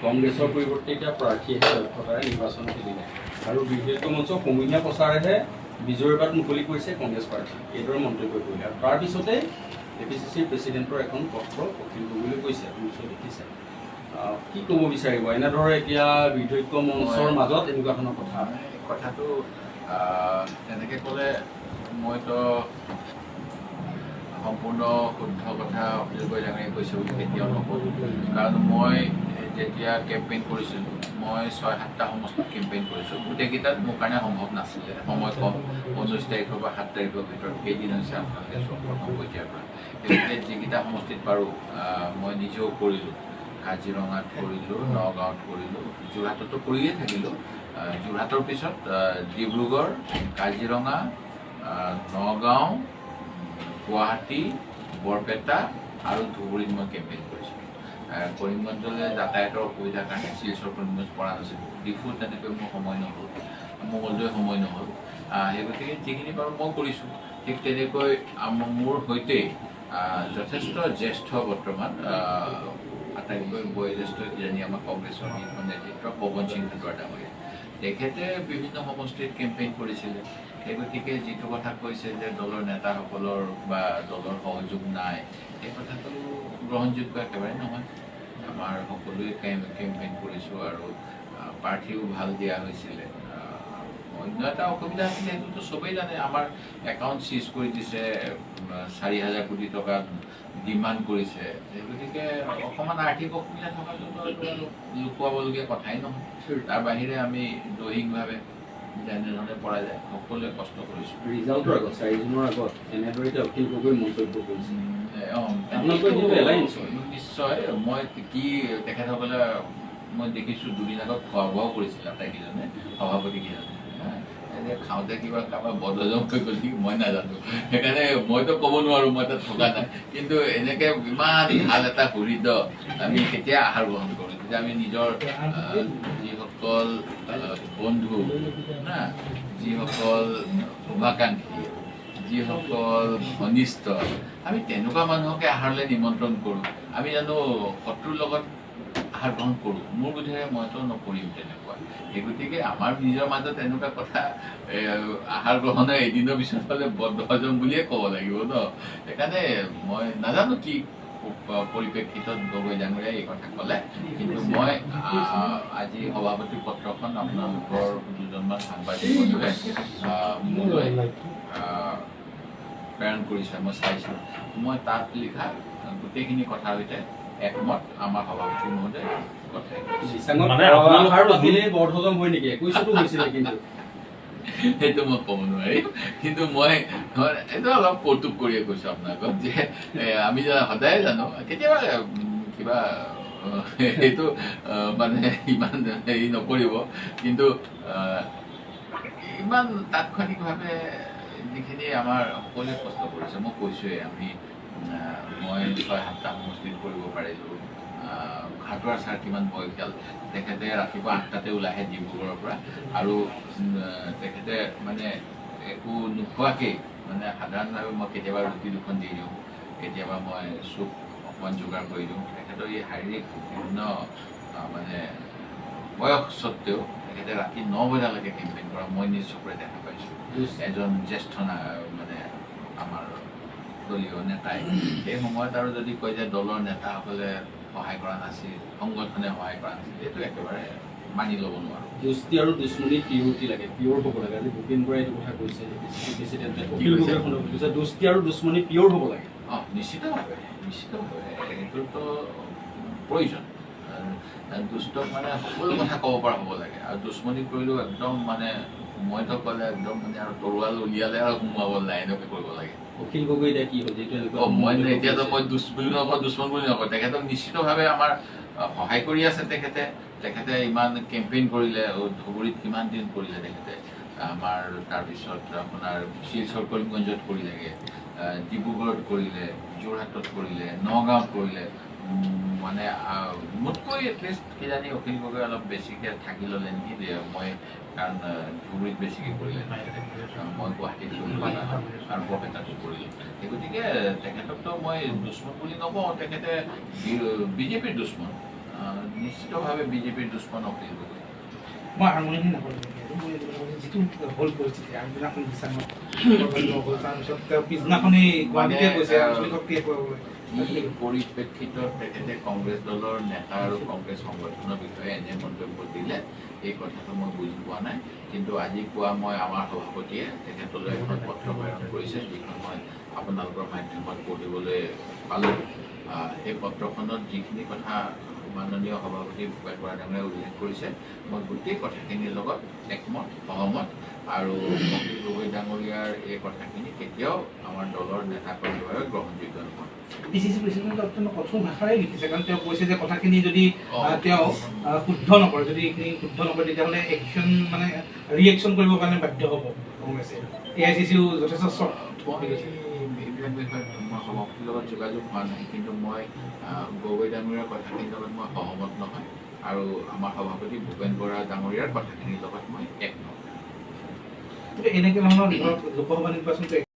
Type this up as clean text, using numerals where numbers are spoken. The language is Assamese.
কংগ্ৰেছৰ পৰিৱৰ্তে এতিয়া প্ৰাৰ্থীয়েহে দক্ষতাৰে নিৰ্বাচন খেলিলে আৰু বিজেপি মঞ্চ সমূহীয়া প্ৰচাৰেহে বিজয়ৰ বাট মুকলি কৰিছে কংগ্ৰেছ প্ৰাৰ্থী এইদৰে মন্তব্য কৰিলে আৰু তাৰপিছতে APCCৰ প্ৰেচিডেণ্টৰ এখন পত্ৰ অখিল গগৈলৈ গৈছে নিশ্চয় দেখিছে কি ক'ব বিচাৰিব এনেদৰে এতিয়া বিধৈক্য মঞ্চৰ মাজত এনেকুৱা ধৰণৰ কথাটো তেনেকৈ ক'লে মইতো সম্পূৰ্ণ শুদ্ধ কথা অখিল গগৈ ডাঙৰীয়াই কৈছে বুলি কেতিয়াও নক'লোঁ কাৰণ মই যেতিয়া কেম্পেইন কৰিছিলোঁ মই 6-7টা সমষ্টিত কেম্পেইন কৰিছোঁ গোটেইকেইটাত মোৰ কাৰণে সম্ভৱ নাছিলে সময় কম 19 তাৰিখৰ পৰা 7 তাৰিখৰ ভিতৰত কেইদিন হৈছে আপোনালোকে চব প্ৰথম পৰ্যায়ৰ পৰা গতিকে যিকেইটা সমষ্টিত পাৰোঁ মই নিজেও কৰিলোঁ কাজিৰঙাত কৰিলোঁ নগাঁৱত কৰিলোঁ যোৰহাটতো কৰিয়ে থাকিলোঁ যোৰহাটৰ পিছত ডিব্ৰুগড় কাজিৰঙা নগাঁও গুৱাহাটী বৰপেটা আৰু ধুবুৰীত মই কেম্পেইন কৰিছিলোঁ কৰিমগঞ্জলৈ যাতায়াতৰ অসুবিধাৰ কাৰণে শিলচৰ কৰিমগঞ্জ পৰা নাছিলোঁ ডিফু তেনেকৈ মোৰ সময় নহ'ল মঙলদৈ সময় নহ'ল সেই গতিকে যিখিনি পাৰোঁ মই কৰিছোঁ ঠিক তেনেকৈ মোৰ সৈতে যথেষ্ট জ্যেষ্ঠ বৰ্তমান আটাইতকৈ বয়োজ্যেষ্ঠ কিজানি আমাৰ কংগ্ৰেছৰ শীৰ্ষ নেতৃত্ব পৱন সিং হাজৰিকা ডাঙৰীয়া তেখেতে বিভিন্ন সমষ্টিত কেম্পেইন কৰিছিলে সেই গতিকে যিটো কথা কৈছে যে দলৰ নেতাসকলৰ বা দলৰ সহযোগ নাই এই কথাটো গ্ৰহণযোগ্য একেবাৰে নহয় আমাৰ সকলোৱে কেম্পেইন কৰিছোঁ আৰু প্ৰাৰ্থীও ভাল দিয়া হৈছিলে অন্য এটা অসুবিধা আছিলে সেইটোতো চবেই জানে আমাৰ একাউণ্ট চিজ কৰি দিছে 4,000 কোটি টকা ডিমাণ্ড কৰিছে সেই গতিকে অকণমান আৰ্থিক অসুবিধা থকাটোতো লুকুৱাবলগীয়া কথাই নহয় তাৰ বাহিৰে আমি দৈহিকভাৱে যেনেধৰণে পৰা যায় সকলোৱে কষ্ট কৰিছোঁ ৰিজাল্টৰ আগত 4 জুনৰ আগত এনেদৰে অখিল গগৈ মন্তব্য কৰিছে নিশ্চয় মই কি তেখেতসকলে মই দেখিছোঁ দুদিন আগত খোৱা বোৱাও কৰিছিল আটাইকেইজনে সভাপতিকেইজনে খাওঁতে কিবা কাৰোবাৰ বদহজম হৈ গ'ল নেকি মই নাজানো সেইকাৰণে মইতো ক'ব নোৱাৰোঁ মই তাত থকা নাই কিন্তু এনেকৈ ইমান ভাল এটা সুহৃদ আমি কেতিয়া আহাৰ গ্ৰহণ কৰোঁ তেতিয়া আমি নিজৰ যিসকল বন্ধু না যিসকল শুভাকাংক্ষী যিসকল ঘনিষ্ঠ আমি তেনেকুৱা মানুহকে আহাৰলৈ নিমন্ত্ৰণ কৰোঁ আমি জানো শত্ৰুৰ লগত আহাৰ গ্ৰহণ কৰোঁ মোৰ বোধেৰে মইতো নকৰিম তেনেকুৱা সেই গতিকে আমাৰ নিজৰ মাজত এনেকুৱা কথা আহাৰ গ্ৰহণৰ এদিনৰ পিছত হ'লে বদহজম বুলিয়ে ক'ব লাগিব ন সেইকাৰণে মই নাজানো কি পৰিপ্ৰেক্ষিতত গগৈ ডাঙৰীয়াই এই কথা ক'লে কিন্তু মই আজি সভাপতি পত্ৰখন আপোনালোকৰ দুজনমান সাংবাদিক বন্ধুৱে মোলৈ প্ৰেৰণ কৰিছে মই চাইছোঁ মই তাত লিখা গোটেইখিনি কথাৰ সৈতে একমত আমাৰ সভাপতি মহোদয় সেইটো মই ক'ব নোৱাৰিম কিন্তু মই এইটো অলপ কৌতুক কৰিয়ে কৈছোঁ আপোনালোকক যে আমি সদায় জানো কেতিয়াবা কিবা সেইটো মানে ইমান হেৰি নকৰিব কিন্তু ইমান তাৎক্ষণিকভাৱে যিখিনি আমাৰ সকলোৱে কষ্ট কৰিছে মই কৈছোঁৱেই মই 6-7টা সমষ্টিত কৰিব পাৰিলোঁ ঘাটুৱাৰ ছাৰ কিমান বয়সীয়াল তেখেতে ৰাতিপুৱা 8টাতে ওলাইহে ডিব্ৰুগড়ৰ পৰা আৰু তেখেতে মানে একো নোখোৱাকেই মানে সাধাৰণভাৱে মই কেতিয়াবা ৰুটি 2খন দি দিওঁ কেতিয়াবা মই চুপ অকণমান যোগাৰ কৰি দিওঁ তেখেতৰ এই শাৰীৰিক বিভিন্ন মানে বয়স স্বত্বেও তেখেতে ৰাতি 9 বজালৈকে কেম্পেইন কৰা মই নিজ চকুৰে দেখা পাইছোঁ এজন জ্যেষ্ঠ মানে আমাৰ দলীয় নেতাই সেই সময়ত আৰু যদি কয় যে দলৰ নেতাসকলে সহায় কৰা নাছিল সংগঠনে সহায় কৰা নাছিল এইটো একেবাৰে মানি ল'ব নোৱাৰোঁ দোস্তি আৰু দুশ্মনী পিয়ৰিটি লাগে পিয়ৰ হ'ব লাগে আজি ভূপেন বৰাই এইটো কথা কৈছে প্ৰেচিডেণ্টে দোস্তি আৰু দুশ্মনী পিয়ৰ হ'ব লাগে নিশ্চিতভাৱে এইটোতো প্ৰয়োজন দুষ্টক মানে সকলো কথা ক'ব পৰা হ'ব লাগে আৰু দুশ্মনী কৰিলেও একদম মানে মইতো ক'লে একদম মানে আৰু তৰোৱাল উলিয়ালে আৰু সোমোৱাব নাই এনেকৈ কৰিব লাগে অখিল গগৈ এতিয়া কি হ'ল যিটো মই এতিয়াতো মই বুলি নকওঁ দুশ্মন বুলি নকওঁ তেখেতক নিশ্চিতভাৱে আমাৰ সহায় কৰি আছে তেখেতে ইমান কেম্পেইন কৰিলে ধুবুৰীত কিমান দিন কৰিলে তেখেতে আমাৰ তাৰপিছত আপোনাৰ শিলচৰ কৰিমগঞ্জত কৰিলেগৈ ডিব্ৰুগড়ত কৰিলে যোৰহাটত কৰিলে নগাঁৱত কৰিলে মানে মোতকৈ এটলিষ্ট কিজানি অখিল গগৈ অলপ বেছিকৈ থাকি ল'লে নেকি মই কাৰণ ধুবুৰীত বেছিকৈ কৰিলে মই গুৱাহাটীত কৰিলোঁ আৰু বৰপেটাতো কৰিলোঁ সেই গতিকে তেখেতকতো মই দুশ্মন বুলি নকওঁ তেখেতে বিজেপিৰ দুশ্মন নিশ্চিতভাৱে বিজেপিৰ দুশ্মন অখিল গগৈ। মই আৰম্ভণি নকৰিলোঁ যিটো হ'ল পৰিস্থিতি আগদিনাখন বিছানত হ'ল তাৰপিছত তেওঁ পিছদিনাখনেই গুৱাহাটীতে গৈছে আঞ্চলিক শক্তি কৰিবলৈ এই পৰিপ্ৰেক্ষিতত তেখেতে কংগ্ৰেছ দলৰ নেতা আৰু কংগ্ৰেছ সংগঠনৰ বিষয়ে এনে মন্তব্য দিলে এই কথাটো মই বুজি পোৱা নাই। কিন্তু আজি পুৱা মই আমাৰ সভাপতিয়ে তেখেতলৈ এখন পত্ৰ প্ৰেৰণ কৰিছে, যিখন মই আপোনালোকৰ মাধ্যমত পঢ়িবলৈ পালোঁ। এই পত্ৰখনত যিখিনি কথা মাননীয় সভাপতি ভূপেন বৰা ডাঙৰীয়াই উল্লেখ কৰিছে, মই গোটেই কথাখিনিৰ লগত একমত, সহমত। আৰু অখিল গগৈ ডাঙৰীয়াৰ এই কথাখিনি কেতিয়াও আমাৰ দলৰ নেতাকৰ্মীৰ বাবে গ্ৰহণযোগ্য নহয়। পিচিচি প্ৰেচিডেণ্টে অত্যন্ত কঠোৰ ভাষাৰে লিখিছে, কাৰণ তেওঁ কৈছে যে কথাখিনি যদি তেওঁ শুদ্ধ নকৰে, যদি এইখিনি শুদ্ধ নকৰে, তেতিয়াহ'লে একশ্যন মানে ৰিয়েকশ্যন কৰিবৰ কাৰণে বাধ্য হ'ব কংগ্ৰেছে। AICCও যথেষ্ট চৰ্ট এইবিলাক বিষয়ত মই সভাপতিৰ লগত যোগাযোগ হোৱা নাই, কিন্তু মই গগৈ ডাঙৰীয়াৰ কথাখিনিৰ লগত মই সহমত নহয় আৰু আমাৰ সভাপতি ভূপেন বৰা ডাঙৰীয়াৰ কথাখিনিৰ লগত মই একমত। এনেকে ধৰণৰ লোকসভা নিৰ্বাচনটো